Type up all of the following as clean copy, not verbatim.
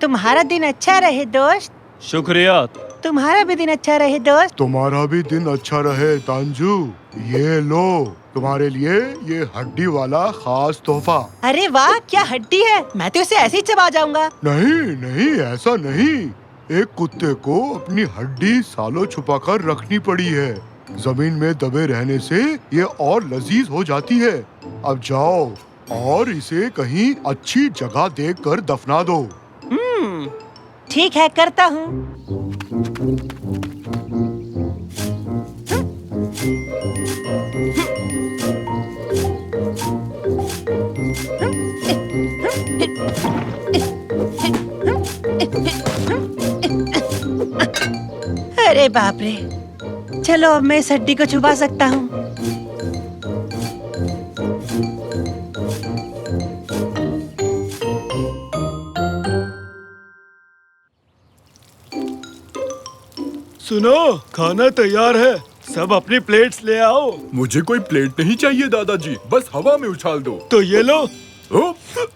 तुम्हारा दिन अच्छा रहे दोस्त। शुक्रिया। तुम्हारा भी दिन अच्छा रहे दोस्त। तुम्हारा भी दिन अच्छा रहे तांजू। ये लो तुम्हारे लिए ये हड्डी वाला खास तोहफा। अरे वाह, क्या हड्डी है, मैं तो इसे ऐसे ही चबा जाऊंगा। नहीं नहीं, ऐसा नहीं। एक कुत्ते को अपनी हड्डी सालों छुपा कर रखनी पड़ी है। जमीन में दबे रहने से ये और लजीज हो जाती है। अब जाओ और इसे कहीं अच्छी जगह देख कर दफना दो। ठीक है, करता हूँ। अरे बाप रे, चलो अब मैं इस हड्डी को छुपा सकता हूँ। सुनो, खाना तैयार है, सब अपनी प्लेट्स ले आओ। मुझे कोई प्लेट नहीं चाहिए दादाजी, बस हवा में उछाल दो। तो ये लो।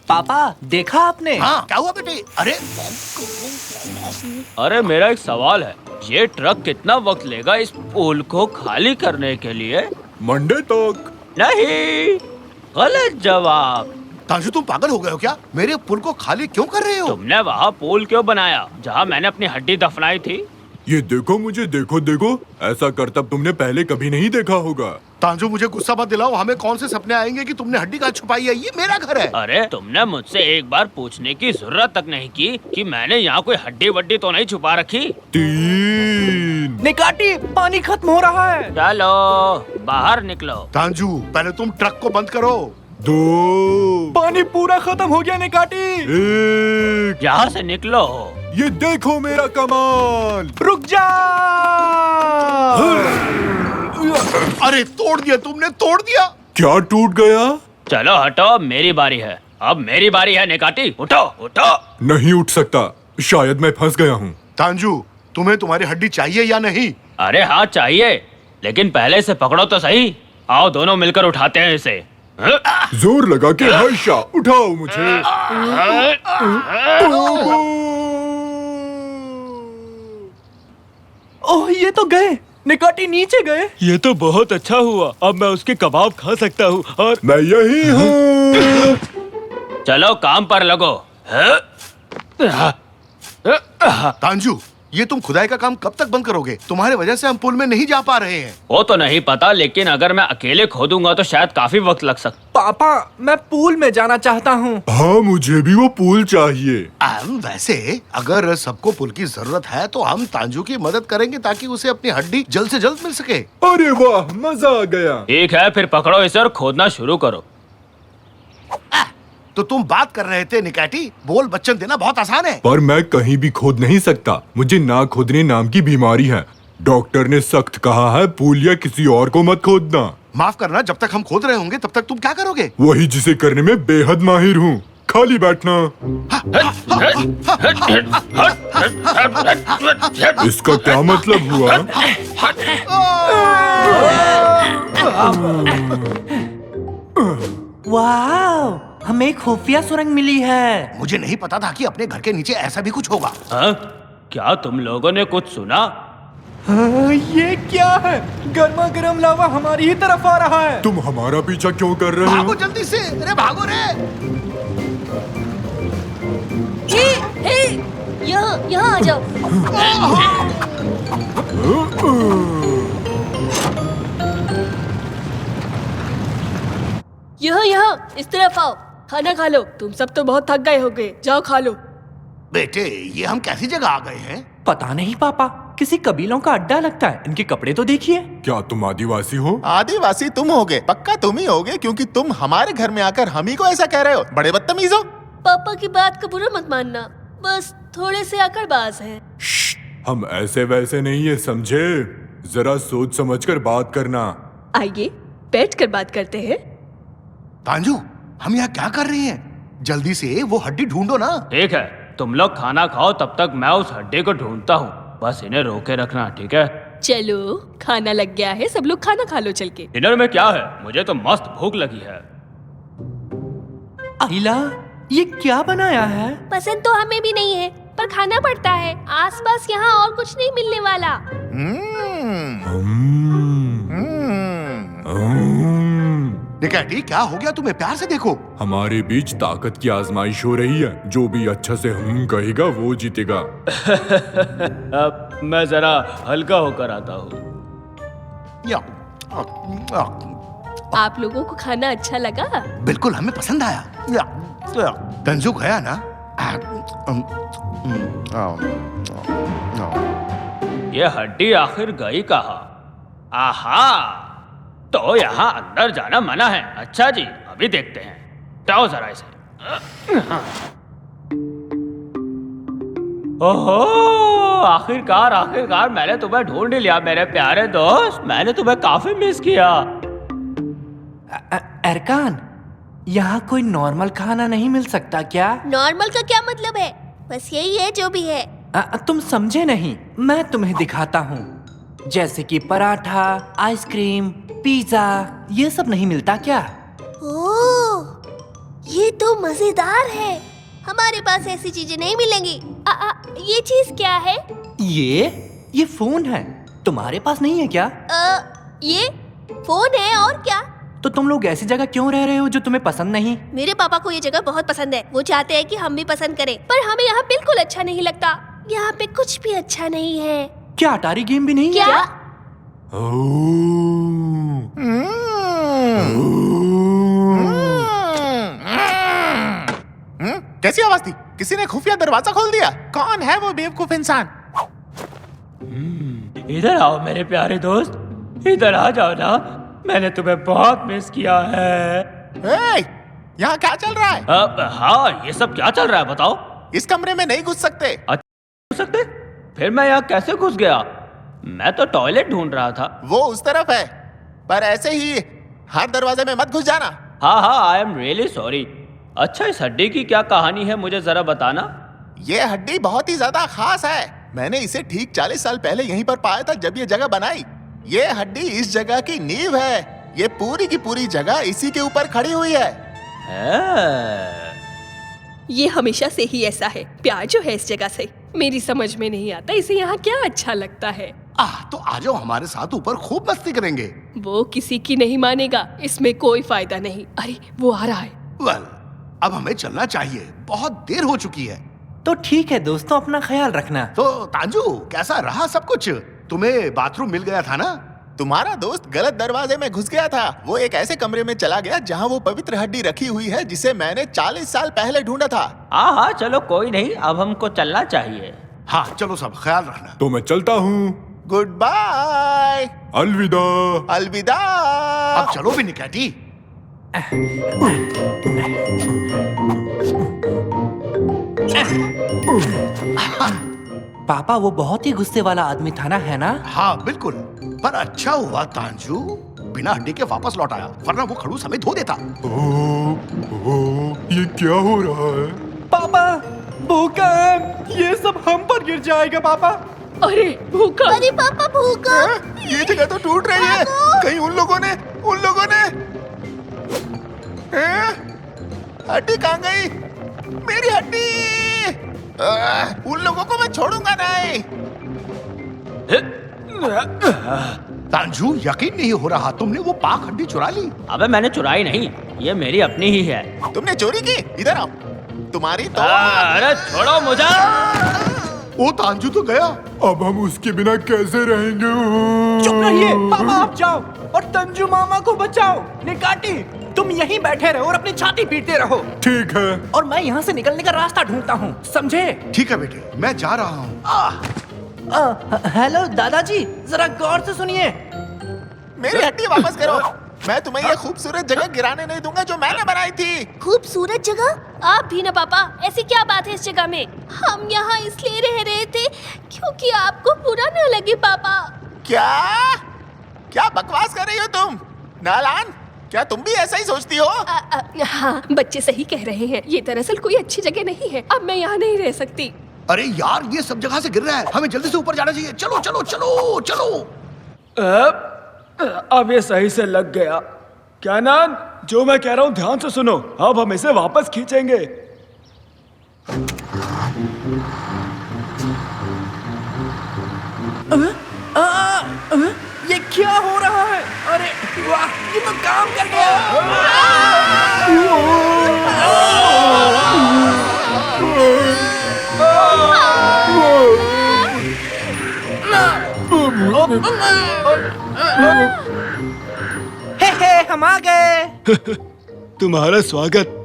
पापा, देखा आपने? हाँ, क्या हुआ बेटे? अरे मेरा एक सवाल है, ये ट्रक कितना वक्त लेगा इस पुल को खाली करने के लिए? मंडे तक। नहीं, गलत जवाब। तांशु, तुम पागल हो गए हो क्या? मेरे पुल को खाली क्यों कर रहे हो? तुमने वहाँ पुल क्यों बनाया जहाँ मैंने अपनी हड्डी दफनाई थी? ये देखो मुझे, देखो, ऐसा करतब तुमने पहले कभी नहीं देखा होगा। तांजू, मुझे गुस्सा मत दिलाओ। हमें कौन से सपने आएंगे कि तुमने हड्डी कहाँ छुपाई है? ये मेरा घर है। अरे तुमने मुझसे एक बार पूछने की जरूरत तक नहीं की कि मैंने यहाँ कोई हड्डी वड्डी तो नहीं छुपा रखी। 3। निकाटी, पानी खत्म हो रहा है। चलो बाहर निकलो। तांजू, पहले तुम ट्रक को बंद करो। 2। पानी पूरा खत्म हो गया निकाटी। 1। यहाँ से निकलो। ये देखो मेरा कमाल। रुक जा। अरे तोड़ दिया तुमने, तोड़ दिया। क्या टूट गया? चलो हटो, अब मेरी बारी है। अब मेरी बारी है निकाटी, उठो उठो। नहीं उठ सकता, शायद मैं फंस गया हूँ। तांजू, तुम्हें तुम्हारी हड्डी चाहिए या नहीं? अरे हाँ चाहिए, लेकिन पहले इसे पकड़ो तो सही। आओ दोनों मिलकर उठाते हैं इसे। जोर लगा के हर्षा, उठाओ मुझे। ओह, ये तो गए। निकाटी नीचे गए। ये तो बहुत अच्छा हुआ, अब मैं उसके कबाब खा सकता हूँ। और मैं यही हूँ। चलो काम पर लगो। तांजू, ये तुम खुदाई का काम कब तक बंद करोगे? तुम्हारे वजह से हम पुल में नहीं जा पा रहे हैं। वो तो नहीं पता, लेकिन अगर मैं अकेले खोदूंगा तो शायद काफी वक्त लग सकता। पापा, मैं पूल में जाना चाहता हूँ। हाँ, मुझे भी वो पूल चाहिए। वैसे अगर सबको पुल की जरूरत है तो हम तांजू की मदद करेंगे ताकि उसे अपनी हड्डी जल्द से जल्द मिल सके। अरे वाह, मजा आ गया। ठीक है, फिर पकड़ो इसे और खोदना शुरू करो। तो तुम बात कर रहे थे निकाटी, बोल बच्चन देना बहुत आसान है। पर मैं कहीं भी खोद नहीं सकता, मुझे ना खोदने नाम की बीमारी है। डॉक्टर ने सख्त कहा है, पूल या किसी और को मत खोदना। माफ करना, जब तक हम खोद रहे होंगे तब तक तुम क्या करोगे? वही जिसे करने में बेहद माहिर हूँ, खाली बैठना। इसका क्या मतलब हुआ? वाह, हमें खुफिया सुरंग मिली है। मुझे नहीं पता था कि अपने घर के नीचे ऐसा भी कुछ होगा। हाँ? क्या तुम लोगों ने कुछ सुना? ये क्या है? गर्मा गर्म लावा हमारी ही तरफ आ रहा है। तुम हमारा पीछा क्यों कर रहे भागो हो? जल्दी से, अरे भागो रे। यहाँ आ जाओ। यहाँ इस तरफ आओ, खाना खा लो। तुम सब तो बहुत थक गए होगे, जाओ खा लो। बेटे, ये हम कैसी जगह आ गए हैं? पता नहीं पापा, किसी कबीलों का अड्डा लगता है। इनके कपड़े तो देखिए। क्या तुम आदिवासी हो? आदिवासी तुम होगे, पक्का तुम ही होगे, क्योंकि तुम हमारे घर में आकर हम ही को ऐसा कह रहे हो। बड़े बदतमीज हो। पापा की बात का बुरा मत मानना, बस थोड़े से अकड़बाज हैं। हम ऐसे वैसे नहीं है, समझे? जरा सोच समझकर बात करना। आइए बैठ कर बात करते हैं। तांजू, हम यहाँ क्या कर रहे हैं? जल्दी से वो हड्डी ढूंढो ना। ठीक है, तुम लोग खाना खाओ, तब तक मैं उस हड्डी को ढूंढता हूँ। बस इन्हें रोके रखना, ठीक है? चलो, खाना लग गया है, सब लोग खाना खा लो चल के। डिनर में क्या है? मुझे तो मस्त भूख लगी है। आइला, ये क्या बनाया है? पसंद तो हमें भी नहीं है, पर खाना पड़ता है। आसपास यहाँ और कुछ नहीं मिलने वाला। निकैटी, क्या हो गया तुम्हें? प्यार से देखो। हमारे बीच ताकत की आजमाइश हो रही है। जो भी अच्छा से कहेगा वो जीतेगा। अब मैं जरा हल्का होकर आता हूँ। आप लोगों को खाना अच्छा लगा? बिल्कुल, हमें पसंद आया। तंजू गया ना? ये हड्डी आखिर गई कहाँ? आहा, तो यहाँ अंदर जाना मना है। अच्छा जी, अभी देखते हैं। जाओ जरा इसे। ओहो, आखिरकार मैंने तुम्हें ढूंढ लिया मेरे प्यारे दोस्त। मैंने तुम्हें काफी मिस किया। अरकान, यहाँ कोई नॉर्मल खाना नहीं मिल सकता क्या? नॉर्मल का क्या मतलब है? बस यही है जो भी है। तुम समझे नहीं, मैं तुम्हें दिखाता हूँ। जैसे कि पराठा, आइसक्रीम, पिज्जा, ये सब नहीं मिलता क्या? ओह, ये तो मजेदार है। हमारे पास ऐसी चीजें नहीं मिलेंगी। ये चीज क्या है? ये फोन है। तुम्हारे पास नहीं है क्या? ये फोन है और क्या? तो तुम लोग ऐसी जगह क्यों रह रहे हो जो तुम्हें पसंद नहीं? मेरे पापा को ये जगह बहुत पसंद है। वो चाहते हैं कि हम भी पसंद करें, पर हमें यहाँ बिल्कुल अच्छा नहीं लगता। यहाँ पे कुछ भी अच्छा नहीं है। क्या अटारी गेम भी नहीं क्या? है? कैसी आवाज थी? किसी ने खुफिया दरवाजा खोल दिया? कौन है वो बेवकूफ इंसान? इधर आओ मेरे प्यारे दोस्त, इधर आ जाओ ना। मैंने तुम्हें बहुत मिस किया है। यहाँ क्या चल रहा है? हाँ, ये सब क्या चल रहा है बताओ? इस कमरे में नहीं घुस सकते। घुस सकते? फिर मैं यहाँ कैसे घुस गया? मैं तो टॉयलेट ढूंढ रहा था। वो उस तरफ है, पर ऐसे ही हर दरवाजे में मत घुस जाना। हाँ, आई एम रियली सॉरी। अच्छा, इस हड्डी की क्या कहानी है, मुझे जरा बताना। ये हड्डी बहुत ही ज्यादा खास है। मैंने इसे ठीक 40 साल पहले यहीं पर पाया था जब ये जगह बनाई। ये हड्डी इस जगह की नींव है। ये पूरी की पूरी जगह इसी के ऊपर खड़ी हुई है। ये हमेशा से ही ऐसा है। प्यार जो है इस जगह से, मेरी समझ में नहीं आता इसे यहाँ क्या अच्छा लगता है। तो आ जाओ हमारे साथ ऊपर, खूब मस्ती करेंगे। वो किसी की नहीं मानेगा, इसमें कोई फायदा नहीं। अरे वो आ रहा है। वेल, अब हमें चलना चाहिए, बहुत देर हो चुकी है। तो ठीक है दोस्तों, अपना ख्याल रखना। तो तांजू, कैसा रहा सब कुछ? तुम्हें बाथरूम मिल गया था ना? तुम्हारा दोस्त गलत दरवाजे में घुस गया था। वो एक ऐसे कमरे में चला गया जहाँ वो पवित्र हड्डी रखी हुई है जिसे मैंने 40 साल पहले ढूंढा था। हाँ, चलो कोई नहीं, अब हमको चलना चाहिए। हाँ चलो, सब ख्याल रखना। तो मैं चलता हूँ। Goodbye. अलविदा। अलविदा। अब चलो भी निकैटी। पापा, वो बहुत ही गुस्से वाला आदमी था ना, है ना? हाँ बिल्कुल, पर अच्छा हुआ तांजू बिना हड्डी के वापस लौट आया, वरना वो खड़ूस हमें धो देता। ये क्या हो रहा है? पापा, भूकंप! ये सब हम पर गिर जाएगा पापा। अरे भूकंप! अरे पापा भूकंप! ये जगह तो टूट रही है। कहीं उन लोगों ने हड्डी कहाँ गई? मेरी हड्डी! उन लोगों को मैं छोड़ूंगा नहीं। तांजू, यकीन नहीं हो रहा, तुमने वो पाक हड्डी चुरा ली। अबे मैंने चुराई नहीं, ये मेरी अपनी ही है। तुमने चोरी की? इधर आओ। तुम्हारी तो अरे छोड़ो मुझे। वो तांजू तो गया। अब हम उसके बिना कैसे रहेंगे? चुप रहिए पापा, आप जाओ और तंजू मामा को बचाओ। निकाटी, तुम यहीं बैठे रहो और अपनी छाती पीटते रहो। ठीक है। और मैं यहाँ से निकलने का रास्ता ढूंढता हूँ, समझे? ठीक है बेटे, मैं जा रहा हूँ। हेलो दादाजी, जरा गौर से सुनिए। मेरी हड्डी वापस करो। मैं तुम्हें ये खूबसूरत जगह गिराने नहीं दूंगा जो मैंने बनाई थी। खूबसूरत जगह? आप भी ना पापा, ऐसी क्या बात है इस जगह में? हम यहाँ इसलिए रह रहे थे क्योंकि आपको बुरा न लगे पापा। क्या बकवास कर रही हो तुम? नालान, क्या तुम भी ऐसा ही सोचती हो? हाँ, बच्चे सही कह रहे हैं। ये दरअसल कोई अच्छी जगह नहीं है। अब मैं यहाँ नहीं रह सकती। अरे यार, ये सब जगह से गिर रहा है, हमें जल्दी से ऊपर जाना चाहिए। चलो चलो चलो चलो। अब ये सही से लग गया। क्या नान, जो मैं कह रहा हूँ ध्यान से सुनो। अब हम इसे वापस खींचेंगे। वाह, ये तो काम कर गया। हे, हम आ गए। तुम्हारा स्वागत।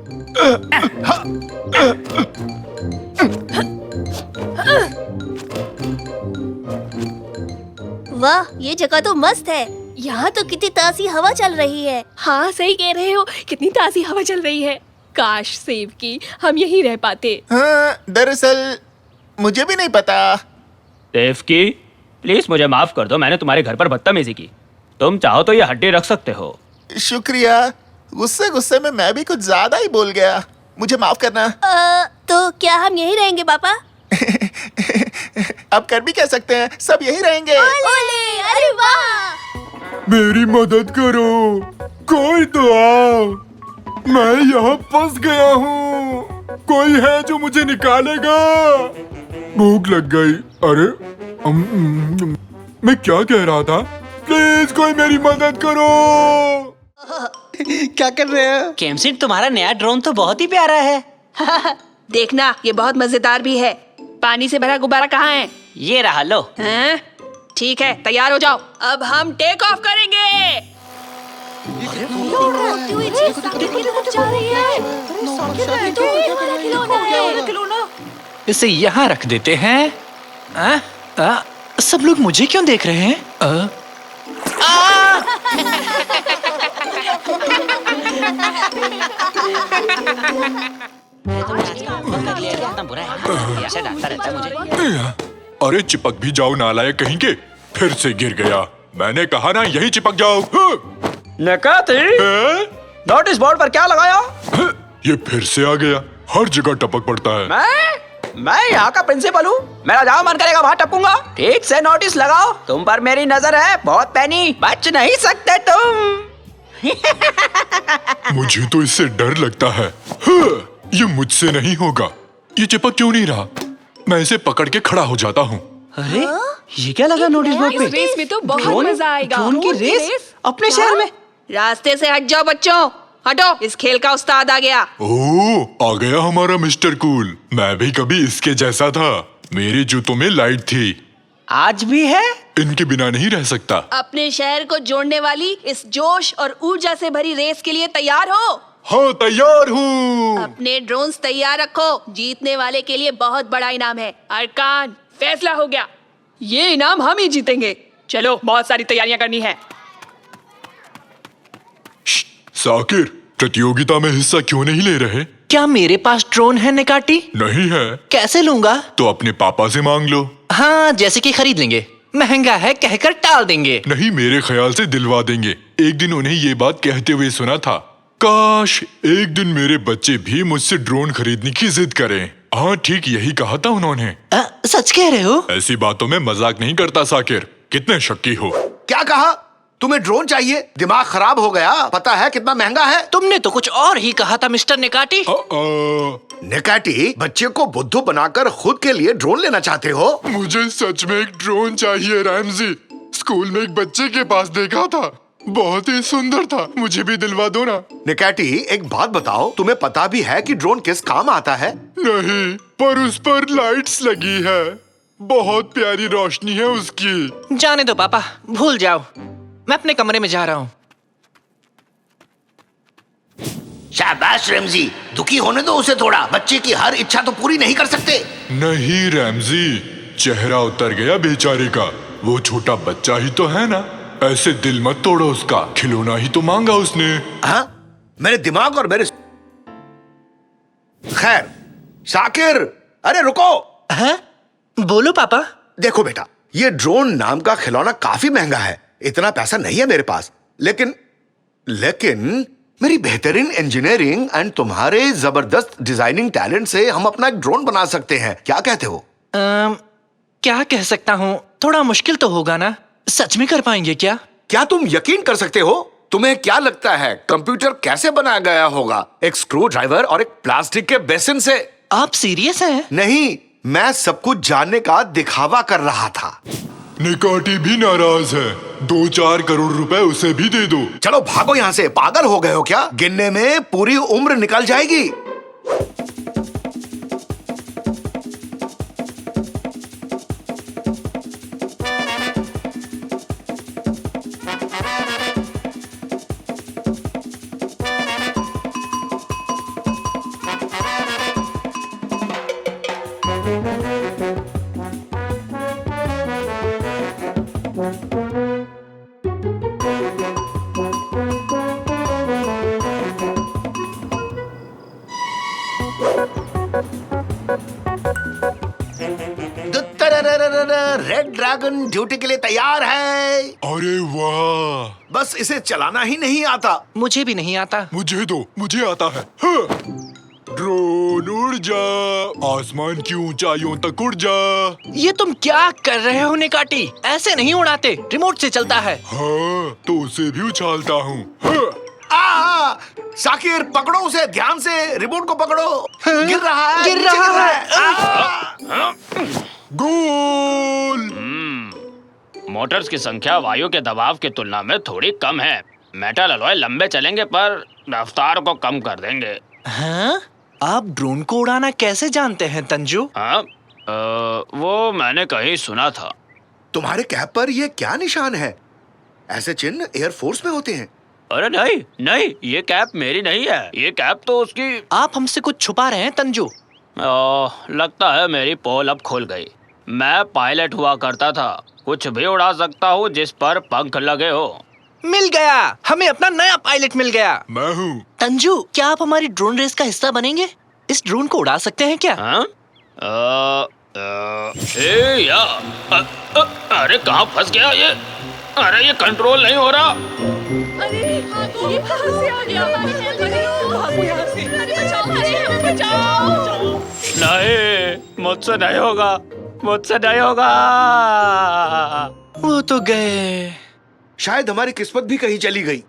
वाह, ये जगह तो मस्त है। यहाँ तो कितनी ताज़ी हवा चल रही है। हाँ सही कह रहे हो, कितनी ताज़ी हवा चल रही है। काश सेब की हम यहीं रह पाते। हाँ, दरअसल मुझे भी नहीं पता। देव की प्लीज मुझे माफ कर दो, मैंने तुम्हारे घर पर बदतमीजी की। तुम चाहो तो ये हड्डी रख सकते हो। शुक्रिया। गुस्से गुस्से में मैं भी कुछ ज्यादा ही बोल गया, मुझे माफ करना। तो क्या हम यहीं रहेंगे पापा? अब कर भी कह सकते हैं, सब यहीं रहेंगे। ओले, अरे वाह! मेरी मदद करो, कोई तो आओ, मैं यहाँ फंस गया हूँ। कोई है जो मुझे निकालेगा? भूख लग गई। अरे मैं क्या कह रहा था? प्लीज कोई मेरी मदद करो। क्या कर रहे हो? केमसिन, तुम्हारा नया ड्रोन तो बहुत ही प्यारा है। देखना, ये बहुत मजेदार भी है। पानी से भरा गुब्बारा कहाँ है? ये रहा लो। हैं? ठीक है, तैयार हो जाओ, अब हम टेक ऑफ करेंगे। इसे यहाँ रख देते हैं। सब लोग मुझे क्यों देख रहे हैं? अरे चिपक भी जाओ नालायक कहीं के, फिर से गिर गया। मैंने कहा ना यहीं चिपक जाओ। नोटिस बोर्ड पर क्या लगाया? ये फिर से आ गया, हर जगह टपक पड़ता है। मैं यहाँ का प्रिंसिपल हूँ, मेरा जहाँ मन करेगा वहाँ टपूंगा। ठीक से नोटिस लगाओ, तुम पर मेरी नजर है, बहुत पैनी, बच नहीं सकते तुम। मुझे तो इससे डर लगता है। ये मुझसे नहीं होगा। ये चिपक क्यों नहीं रहा? मैं इसे पकड़ के खड़ा हो जाता हूँ। अरे ये क्या लगा नोटिस बोर्ड पे? इस रेस में तो बहुत मजा आएगा। ड्रोन की रेस अपने शहर में? रास्ते से हट जाओ बच्चों, हटो, इस खेल का उस्ताद आ गया। ओह, आ गया हमारा मिस्टर कूल। मैं भी कभी इसके जैसा था। मेरे जूतों में लाइट थी। आज भी है? इनके बिना नहीं रह सकता। अपने शहर को जोड़ने वाली इस जोश और ऊर्जा से भरी रेस के लिए तैयार हो? हाँ, तैयार हूँ। अपने ड्रोन्स तैयार रखो, जीतने वाले के लिए बहुत बड़ा इनाम है। अरकान, फैसला हो गया, ये इनाम हम ही जीतेंगे। चलो, बहुत सारी तैयारियां करनी है। साकिर, प्रतियोगिता में हिस्सा क्यों नहीं ले रहे? क्या मेरे पास ड्रोन है निकाटी? नहीं है कैसे लूंगा? तो अपने पापा से मांग लो। हाँ, जैसे कि खरीद लेंगे। महंगा है कहकर टाल देंगे। नहीं, मेरे ख्याल से दिलवा देंगे। एक दिन उन्हें ये बात कहते हुए सुना था, काश एक दिन मेरे बच्चे भी मुझसे ड्रोन खरीदने की जिद करें। हाँ, ठीक यही कहा था उन्होंने। सच कह रहे हो? ऐसी बातों में मजाक नहीं करता साकिर। कितने शक्की हो। क्या कहा? तुम्हें ड्रोन चाहिए? दिमाग खराब हो गया? पता है कितना महंगा है? तुमने तो कुछ और ही कहा था मिस्टर निकाटी। निकाटी, बच्चे को बुद्धू बनाकर खुद के लिए ड्रोन लेना चाहते हो? मुझे सच में एक ड्रोन चाहिए रैमजी। स्कूल में एक बच्चे के पास देखा था, बहुत ही सुंदर था। मुझे भी दिलवा दो ना। निकाटी, एक बात बताओ, तुम्हें पता भी है कि ड्रोन किस काम आता है? नहीं, पर उस पर लाइट्स लगी है, बहुत प्यारी रोशनी है उसकी। जाने दो पापा, भूल जाओ, मैं अपने कमरे में जा रहा हूँ। शाबाश रैमजी, दुखी होने दो उसे थोड़ा। बच्चे की हर इच्छा तो पूरी नहीं कर सकते। नहीं रैमजी, चेहरा उतर गया बेचारे का। वो छोटा बच्चा ही तो है ना, ऐसे दिल मत तोड़ो उसका। खिलौना ही तो मांगा उसने। हाँ, मेरे दिमाग और मेरे खैर। शाकिर, अरे रुको। हैं? बोलो पापा। देखो बेटा, ये ड्रोन नाम का खिलौना काफी महंगा है। इतना पैसा नहीं है मेरे पास, लेकिन मेरी बेहतरीन इंजीनियरिंग एंड तुम्हारे जबरदस्त डिजाइनिंग टैलेंट से हम अपना एक ड्रोन बना सकते हैं। क्या कहते हो? क्या कह सकता हूँ, थोड़ा मुश्किल तो होगा ना। सच में कर पाएंगे क्या? क्या तुम यकीन कर सकते हो? तुम्हें क्या लगता है कंप्यूटर कैसे बनाया गया होगा? एक स्क्रू ड्राइवर और एक प्लास्टिक के बेसिन से। आप सीरियस हैं? नहीं, मैं सब कुछ जानने का दिखावा कर रहा था। निकाटी भी नाराज है। 2-4 करोड़ रुपए उसे भी दे दो। चलो भागो यहाँ से, पागल हो गए हो क्या? गिनने में पूरी उम्र निकल जाएगी। रेड ड्रैगन ड्यूटी के लिए तैयार है। अरे वाह! बस इसे चलाना ही नहीं आता। मुझे भी नहीं आता। मुझे दो, मुझे आता है। हाँ। ड्रोन उड़ जा, आसमान की ऊंचाइयों तक उड़ जा। ये तुम क्या कर रहे हो निकाटी? ऐसे नहीं उड़ाते, रिमोट से चलता है। हाँ, तो उसे भी उछालता हूँ। हाँ। साकिर पकड़ो उसे, ध्यान से, रिमोट को पकड़ो। गिर रहा है, गिर नीचे रहा है। गोल! मोटर्स की संख्या वायु के दबाव की तुलना में थोड़ी कम है। मेटल अलॉय लंबे चलेंगे पर रफ्तार को कम कर देंगे। हाँ? आप ड्रोन को उड़ाना कैसे जानते हैं तंजू? हाँ, वो मैंने कहीं सुना था। तुम्हारे कैप पर ये क्या निशान है? ऐसे चिन्ह एयरफोर्स में होते हैं। अरे नहीं नहीं, ये कैप मेरी नहीं है, ये कैप तो उसकी। आप हमसे कुछ छुपा रहे हैं तंजू। लगता है मेरी पोल अब खुल गई। मैं पायलट हुआ करता था, कुछ भी उड़ा सकता हूँ जिस पर पंख लगे हो। मिल गया, हमें अपना नया पायलट मिल गया। मैं हूँ। तंजू, क्या आप हमारी ड्रोन रेस का हिस्सा बनेंगे? इस ड्रोन को उड़ा सकते हैं क्या? हाँ? अरे कहाँ फंस गया ये? अरे ये कंट्रोल नहीं हो रहा। अरे ये कहाँ से आ गया? भागो यहाँ से। अरे बचाओ। नहीं, मुझसे नहीं होगा, मुझसे नहीं होगा। वो तो गए। शायद हमारी किस्मत भी कहीं चली गई।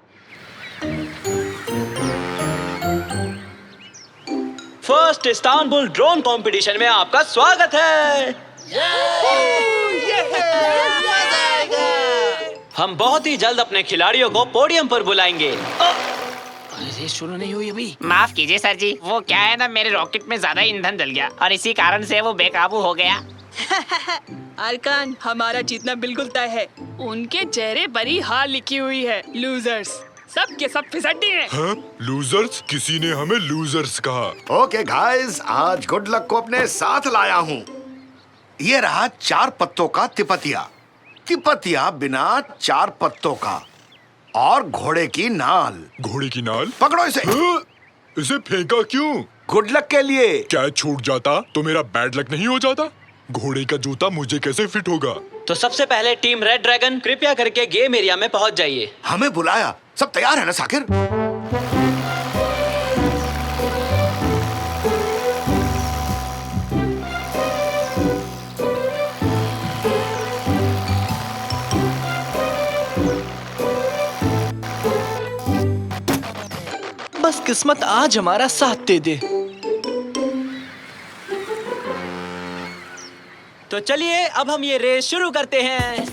फर्स्ट इस्तांबुल ड्रोन कंपटीशन में आपका स्वागत है। हम बहुत ही जल्द अपने खिलाड़ियों को पोडियम पर बुलाएंगे। अरे शुरू नहीं हुई अभी। माफ कीजिए सर जी, वो क्या है ना, मेरे रॉकेट में ज्यादा ईंधन जल गया और इसी कारण से वो बेकाबू हो गया। अरकान, हमारा जीतना बिल्कुल तय है। उनके चेहरे पर ही हार लिखी हुई है। लूजर्स, सब के सब फिसड्डी हैं। हाँ? लूजर्स? किसी ने हमें लूजर्स कहा। ओके गाइस, आज गुड लक को अपने साथ लाया हूँ। ये रहा 4 पत्तों का तिपतिया। तिपतिया बिना 4 पत्तों का, और घोड़े की नाल। घोड़े की नाल? पकड़ो इसे। हाँ? इसे फेंका क्यों? गुड लक के लिए। क्या छूट जाता तो मेरा बैड लक नहीं हो जाता? घोड़े का जूता मुझे कैसे फिट होगा? तो सबसे पहले टीम रेड ड्रैगन, कृपया करके गेम एरिया में पहुंच जाइए। हमें बुलाया, सब तैयार है ना साकिर? बस किस्मत आज हमारा साथ दे दे। तो चलिए अब हम ये रेस शुरू करते हैं।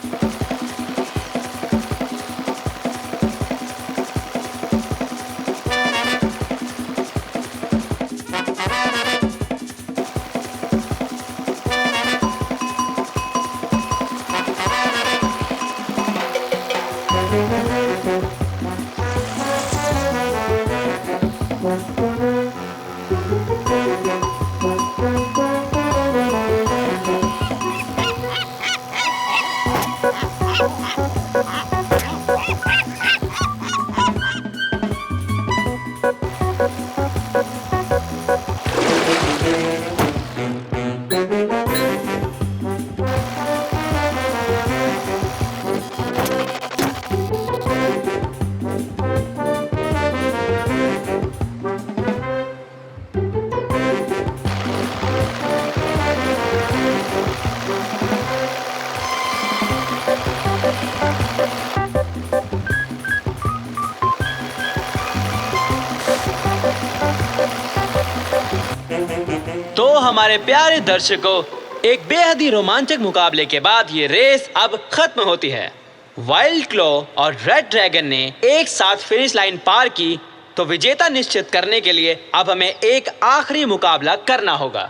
तो हमारे प्यारे दर्शकों, एक बेहद ही रोमांचक मुकाबले के बाद ये रेस अब खत्म होती है। वाइल्ड क्लॉ और रेड ड्रैगन ने एक साथ फिनिश लाइन पार की, तो विजेता निश्चित करने के लिए अब हमें एक आखिरी मुकाबला करना होगा।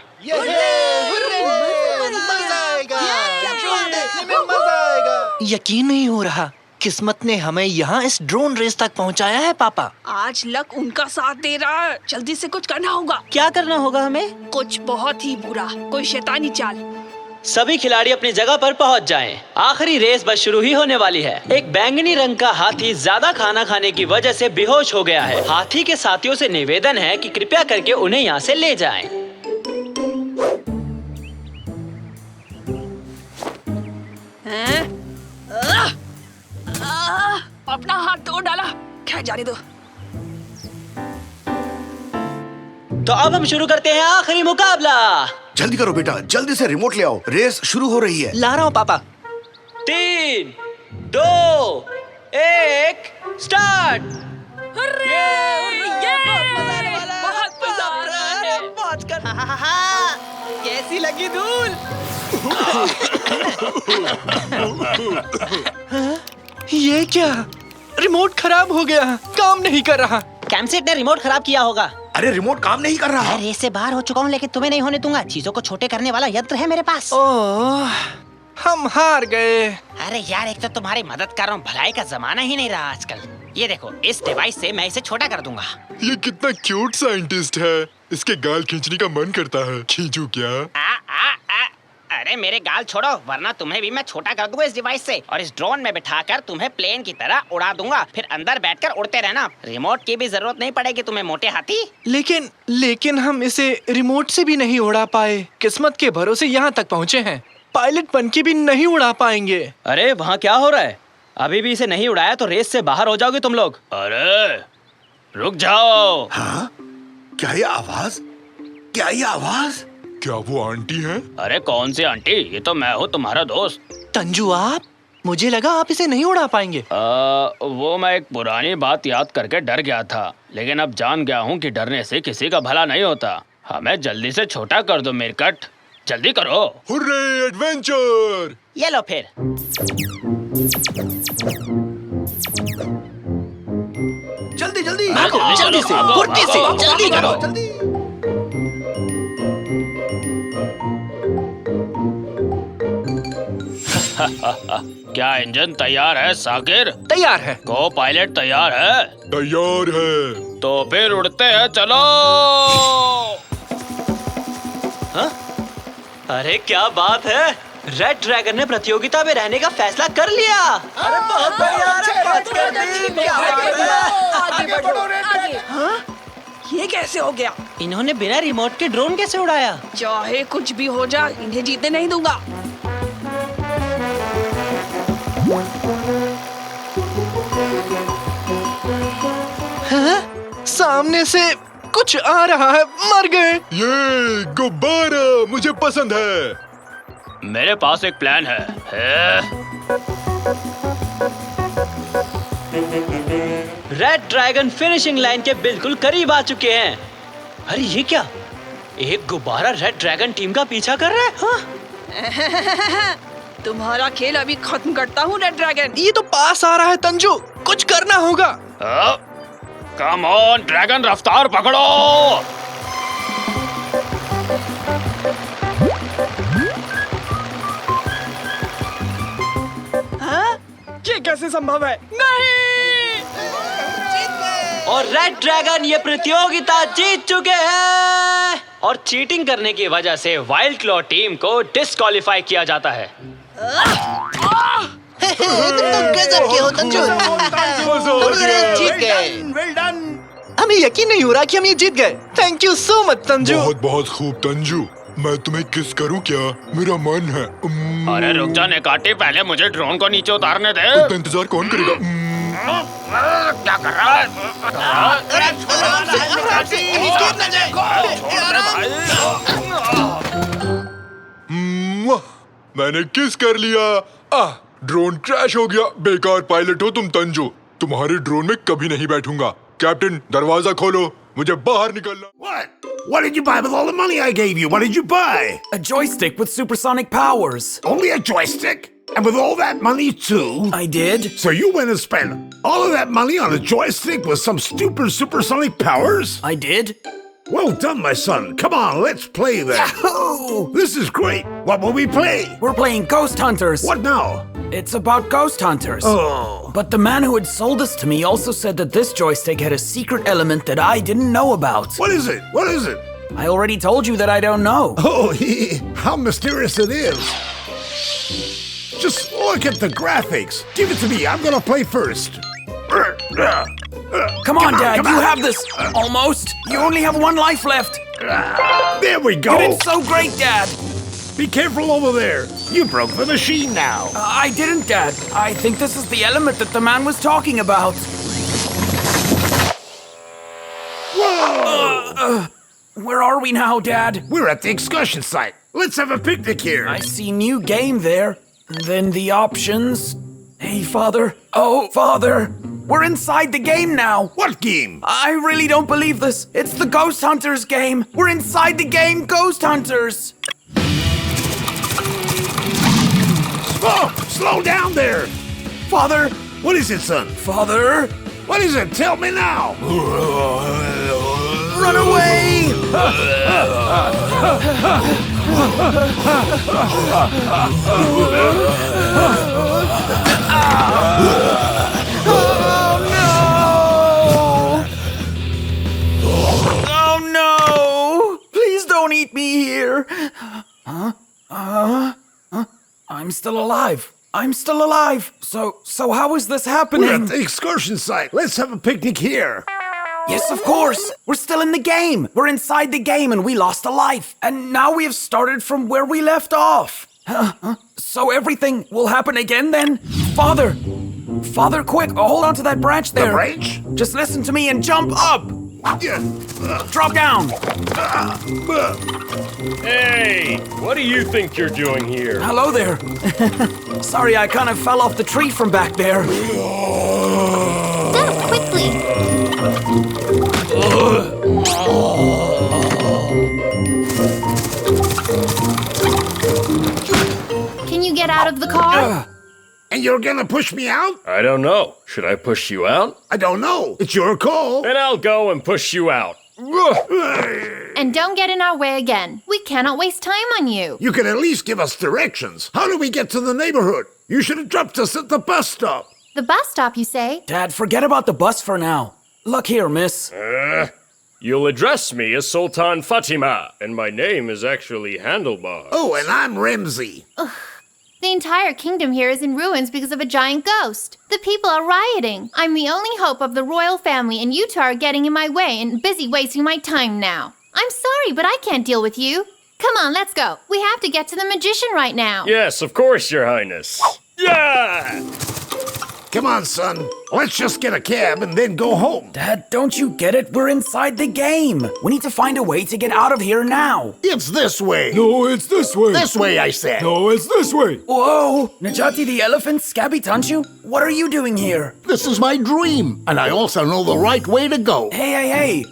यकीन नहीं हो रहा, किस्मत ने हमें यहाँ इस ड्रोन रेस तक पहुँचाया है पापा। आज लक उनका साथ दे रहा है। जल्दी से कुछ करना होगा। क्या करना होगा हमें? कुछ बहुत ही बुरा, कोई शैतानी चाल। सभी खिलाड़ी अपनी जगह पर पहुंच जाएं। आखिरी रेस बस शुरू ही होने वाली है। एक बैंगनी रंग का हाथी ज्यादा खाना खाने की वजह से बेहोश हो गया है। हाथी के साथियों से निवेदन है कि कृपया करके उन्हें यहाँ से ले जाएं। अपना हाथ तोड़ डाला, खैर जाने दो। तो अब हम शुरू करते हैं आखिरी मुकाबला। जल्दी करो बेटा, जल्दी से रिमोट ले आओ, रेस शुरू हो रही है। ला रहा हूँ पापा। 3, 2, 1, स्टार्ट। कैसी लगी धूल? ये क्या? रिमोट खराब हो गया, काम नहीं कर रहा। कैमसेट ने रिमोट खराब किया होगा। अरे रिमोट काम नहीं कर रहा। रेस से बाहर हो चुका हूँ, लेकिन तुम्हें नहीं होने दूंगा। चीजों को छोटे करने वाला यंत्र है मेरे पास। ओह, हम हार गए। अरे यार, एक तो तुम्हारी मदद कर रहा हूँ, भलाई का जमाना ही नहीं रहा आजकल। ये देखो, इस डिवाइस से मैं इसे छोटा कर दूंगा। ये कितना क्यूट साइंटिस्ट है। इसके गाल खींचने का मन करता है, खींचूं क्या? अरे मेरे गाल छोड़ो, वरना तुम्हें भी मैं छोटा कर दूंगा इस डिवाइस से, और इस ड्रोन में बिठाकर तुम्हें प्लेन की तरह उड़ा दूंगा। फिर अंदर बैठकर उड़ते रहना। रिमोट की भी जरूरत नहीं पड़ेगी तुम्हें, मोटे हाथी। लेकिन हम इसे रिमोट से भी नहीं उड़ा पाए। किस्मत के भरोसे यहाँ तक पहुँचे हैं। पायलट बन के भी नहीं उड़ा पाएंगे। अरे वहाँ क्या हो रहा है? अभी भी इसे नहीं उड़ाया तो रेस से बाहर हो जाओगे तुम लोग। अरे रुक जाओ। हाँ? क्या ये आवाज? क्या ये आवाज? क्या वो आंटी है? अरे कौन सी आंटी? ये तो मैं हूँ, तुम्हारा दोस्त। तंजू आप? मुझे लगा आप इसे नहीं उड़ा पाएंगे। वो मैं एक पुरानी बात याद करके डर गया था, लेकिन अब जान गया हूँ कि डरने से किसी का भला नहीं होता। हमें जल्दी से छोटा कर दो मेरकट, जल्दी करो। Hurray adventure! ये लो फिर। जल्दी जल्दी जल्दी से, फुर्ती से, जल्दी करो। जल्दी। क्या इंजन तैयार है साकिर? तैयार है। को पायलट तैयार है? तैयार है। तो फिर उड़ते हैं, चलो। हाँ? अरे क्या बात है, रेड ड्रैगन ने प्रतियोगिता में रहने का फैसला कर लिया। अरे बहुत ये कैसे हो गया? इन्होंने बिना रिमोट के ड्रोन कैसे उड़ाया? चाहे कुछ भी हो जाए, इन्हें जीतने नहीं दूंगा। हाँ? सामने से कुछ आ रहा है, मर गए। ये गुब्बारा मुझे पसंद है। मेरे पास एक प्लान है। रेड ड्रैगन फिनिशिंग लाइन के बिल्कुल करीब आ चुके हैं। अरे ये क्या? एक गुब्बारा रेड ड्रैगन टीम का पीछा कर रहा है। हाँ? तुम्हारा खेल अभी खत्म करता हूँ रेड ड्रैगन। ये तो पास आ रहा है तंजू, कुछ करना होगा। कम ऑन ड्रैगन, रफ्तार पकड़ो। हाँ? ये कैसे संभव है? नहीं! और रेड ड्रैगन ये प्रतियोगिता जीत चुके हैं। और चीटिंग करने की वजह से वाइल्ड क्लॉ टीम को डिस्क्वालीफाई किया जाता है। गजब के हो तंजू। हम ये जीत गए। Well done. हमें यकीन नहीं हो रहा कि हम ये जीत गए। Thank you so much Tanju. बहुत बहुत खूब तंजू। मैं तुम्हें किस करूं क्या? मेरा मन है। अरे रुक जा नेकाटी, पहले मुझे ड्रोन को नीचे उतारने दे। इतना इंतजार कौन करेगा? क्या कर रहा है? मैंने किस कर लिया। ड्रोन क्रैश हो गया। बेकार पायलट हो तुम तंजू। तुम्हारे ड्रोन में कभी नहीं बैठूंगा। कैप्टन दरवाजा खोलो। मुझे बाहर निकलना। What? What did you buy with all the money I gave you? What did you buy? A joystick with supersonic powers. Only a joystick? And with all that money too? I did. So you went and spent all of that money on a joystick with some stupid supersonic powers? I did. Well done, my son. Come on, let's play then. Yahoo! This is great. What will we play? We're playing Ghost Hunters. What now? It's about ghost hunters. Oh. But the man who had sold this to me also said that this joystick had a secret element that I didn't know about. What is it? What is it? I already told you that I don't know. Oh, how mysterious it is. Just look at the graphics. Give it to me. I'm gonna play first. Come on, Dad. You have this. Almost. You only have one life left. There we go. You did so great, Dad. Be careful over there. You broke the machine now. I didn't, Dad. I think this is the element that the man was talking about. Whoa! Where are we now, Dad? We're at the excursion site. Let's have a picnic here. I see new game there. Then the options. Hey, Father. Oh, Father. We're inside the game now. What game? I really don't believe this. It's the Ghost Hunters game. We're inside the game Ghost Hunters. Oh, slow down there. Father. What is it, son? Father. What is it? Tell me now. Run away! Oh no! Please don't eat me here. I'm still alive. I'm still alive. So how is this happening? We're at the excursion site. Let's have a picnic here. Yes, of course. We're still in the game. We're inside the game and we lost a life. And now we have started from where we left off. So everything will happen again then? Father! Father, quick, hold on to that branch there. The branch? Just listen to me and jump up. Drop down. Hey, what do you think you're doing here? Hello there. Sorry, I kind of fell off the tree from back there. Stop quickly. Can you get out of the car? And you're gonna push me out? I don't know. Should I push you out? I don't know. It's your call. Then I'll go and push you out. And don't get in our way again. We cannot waste time on you. You can at least give us directions. How do we get to the neighborhood? You should have dropped us at the bus stop. The bus stop, you say? Dad, forget about the bus for now. Look here, miss. You'll address me as Sultan Fatima, and my name is actually Handlebar. Oh, and I'm Ramsey. The entire kingdom here is in ruins because of a giant ghost. The people are rioting. I'm the only hope of the royal family, and you two are getting in my way and busy wasting my time now. I'm sorry, but I can't deal with you. Come on, let's go. We have to get to the magician right now. Yes, of course, Your Highness. Yeah! Come on, son. Let's just get a cab and then go home. Dad, don't you get it? We're inside the game. We need to find a way to get out of here now. It's this way. No, it's this way. This way, I said. No, it's this way. Whoa! Najati the elephant, Scabby Tanchu, what are you doing here? This is my dream, and I also know the right way to go. Hey.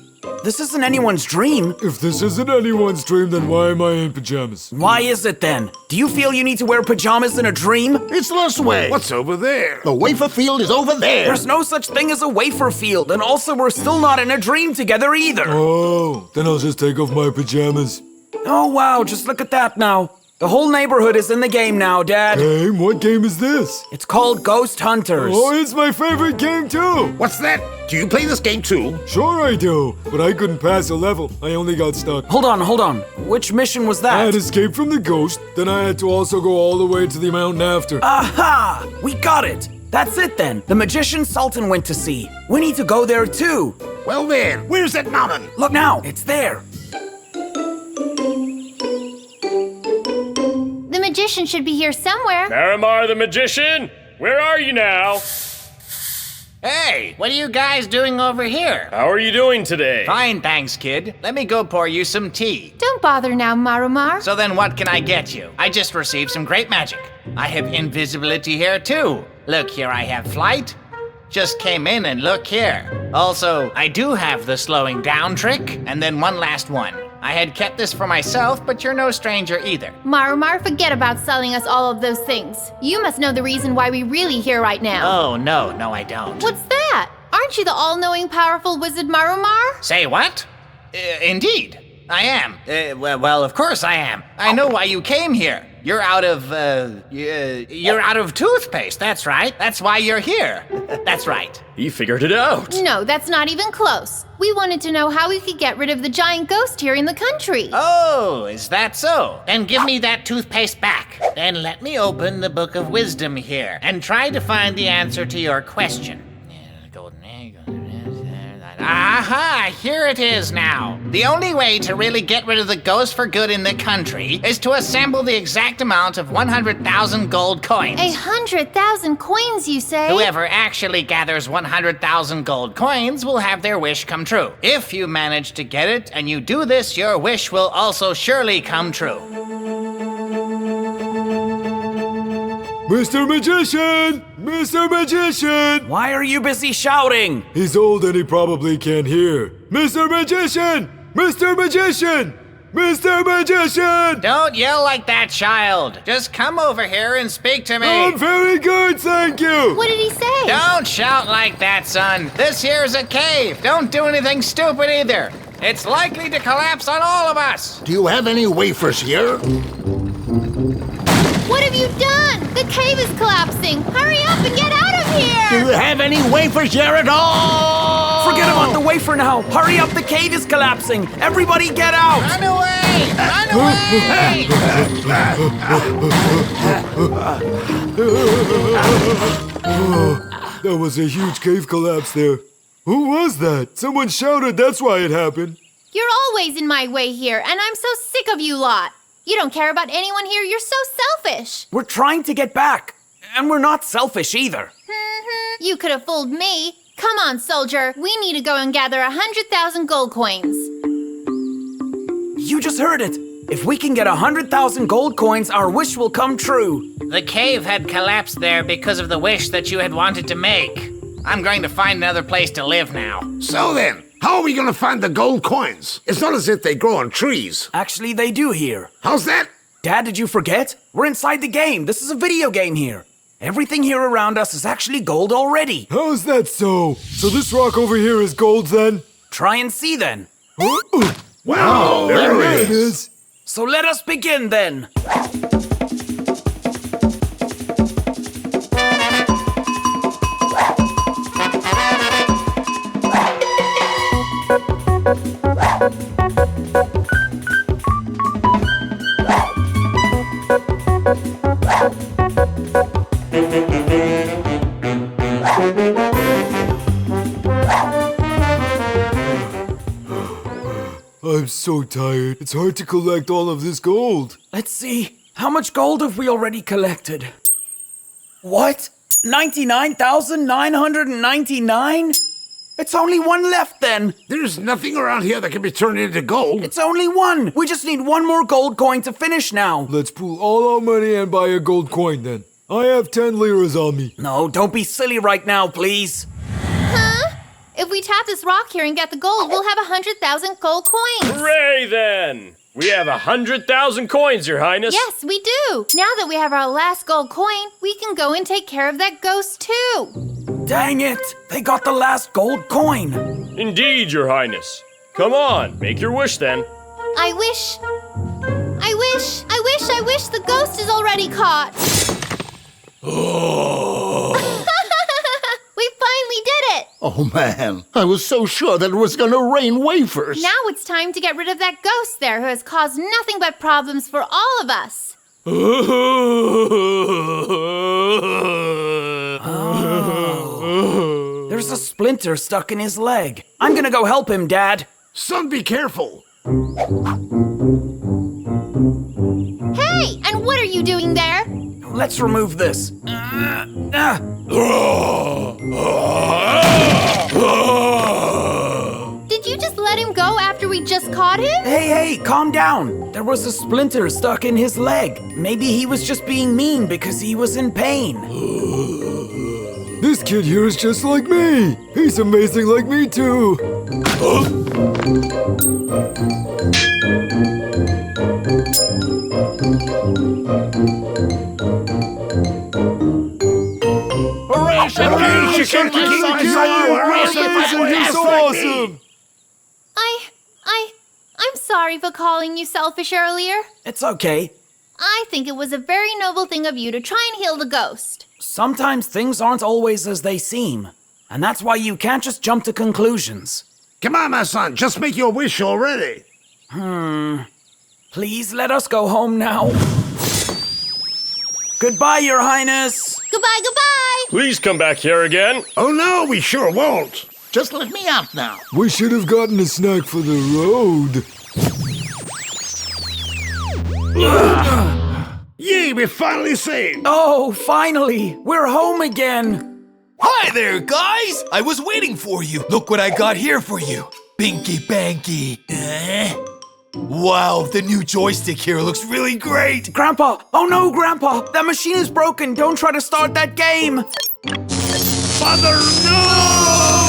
This isn't anyone's dream. If this isn't anyone's dream, then why am I in pajamas? Why is it then? Do you feel you need to wear pajamas in a dream? It's this way. What's over there? The wafer field is over there. There's no such thing as a wafer field, and also we're still not in a dream together either. Oh, then I'll just take off my pajamas. Oh wow, just look at that now. The whole neighborhood is in the game now, Dad. Hey, what game is this? It's called Ghost Hunters. Oh, it's my favorite game too. What's that? Do you play this game too? Sure I do, but I couldn't pass a level. I only got stuck. Hold on. Which mission was that? I had escaped from the ghost, then I had to also go all the way to the mountain after. Aha! We got it! That's it then. The magician Sultan went to see. We need to go there too. Well then, where's that mountain? Look now, it's there. The magician should be here somewhere. Paramar the magician, where are you now? Hey, what are you guys doing over here? How are you doing today? Fine, thanks, kid. Let me go pour you some tea. Don't bother now, Marumar. So then what can I get you? I just received some great magic. I have invisibility here too. Look, here I have flight. Just came in and look here. Also, I do have the slowing down trick, and then one last one. I had kept this for myself, but you're no stranger either. Marumar, forget about selling us all of those things. You must know the reason why we're really here right now. Oh, no, I don't. What's that? Aren't you the all-knowing, powerful wizard Marumar? Say what? Indeed, I am. Well, of course I am. I know why you came here. You're out of toothpaste, that's right. That's why you're here. That's right. He figured it out. No, that's not even close. We wanted to know how we could get rid of the giant ghost here in the country. Oh, is that so? Then give me that toothpaste back. Then let me open the Book of Wisdom here and try to find the answer to your question. Aha, here it is now. The only way to really get rid of the ghost for good in the country is to assemble the exact amount of 100,000 gold coins. 100,000 coins, you say? Whoever actually gathers 100,000 gold coins will have their wish come true. If you manage to get it and you do this, your wish will also surely come true. Mr. Magician! Mr. Magician! Why are you busy shouting? He's old and he probably can't hear. Mr. Magician! Mr. Magician! Mr. Magician! Don't yell like that, child. Just come over here and speak to me. I'm very good, thank you! What did he say? Don't shout like that, son. This here's a cave. Don't do anything stupid either. It's likely to collapse on all of us. Do you have any wafers here? What have you done? The cave is collapsing. Hurry up and get out of here! Do you have any wafers here at all? Forget about the wafer now. Hurry up, the cave is collapsing. Everybody get out! Run away! Run away! That was a huge cave collapse there. Who was that? Someone shouted, that's why it happened. You're always in my way here, and I'm so sick of you lot. You don't care about anyone here. You're so selfish. We're trying to get back. And we're not selfish either. You could have fooled me. Come on, soldier. We need to go and gather 100,000 gold coins. You just heard it. If we can get 100,000 gold coins, our wish will come true. The cave had collapsed there because of the wish that you had wanted to make. I'm going to find another place to live now. So then, how are we going to find the gold coins? It's not as if they grow on trees. Actually, they do here. How's that? Dad, did you forget? We're inside the game. This is a video game here. Everything here around us is actually gold already. How's that so? So this rock over here is gold then? Try and see then. Wow, there it is. So let us begin then. I'm so tired. It's hard to collect all of this gold. Let's see. How much gold have we already collected? What? 99,999? It's only one left then. There's nothing around here that can be turned into gold. It's only one. We just need one more gold coin to finish now. Let's pool all our money and buy a gold coin then. I have 10 liras on me. No, don't be silly right now, please. Huh? If we tap this rock here and get the gold, we'll have 100,000 gold coins. Hooray then! We have 100,000 coins, Your Highness. Yes, we do. Now that we have our last gold coin, we can go and take care of that ghost too. Dang it! They got the last gold coin. Indeed, Your Highness. Come on, make your wish then. I wish the ghost is already caught. Oh. We finally did it. Oh man, I was so sure that it was going to rain wafers. Now it's time to get rid of that ghost there who has caused nothing but problems for all of us. Oh. There's a splinter stuck in his leg. I'm gonna go help him, Dad. Son, be careful. Hey, and what are you doing there? Let's remove this. Did you just let him go after we just caught him? Hey, calm down. There was a splinter stuck in his leg. Maybe he was just being mean because he was in pain. This kid here is just like me. He's amazing like me too. Hooray, Shunky! You're so awesome. I'm sorry for calling you selfish earlier. It's okay. I think it was a very noble thing of you to try and heal the ghost. Sometimes things aren't always as they seem. And that's why you can't just jump to conclusions. Come on, my son, just make your wish already. Please let us go home now. Goodbye, Your Highness. Goodbye, goodbye! Please come back here again. Oh no, we sure won't. Just let me out now. We should have gotten a snack for the road. Yay, we're finally saved. Oh, finally! We're home again. Hi there, guys! I was waiting for you. Look what I got here for you. Binky Banky. Wow, the new joystick here looks really great. Grandpa! Oh no, Grandpa! That machine is broken. Don't try to start that game. Father, no!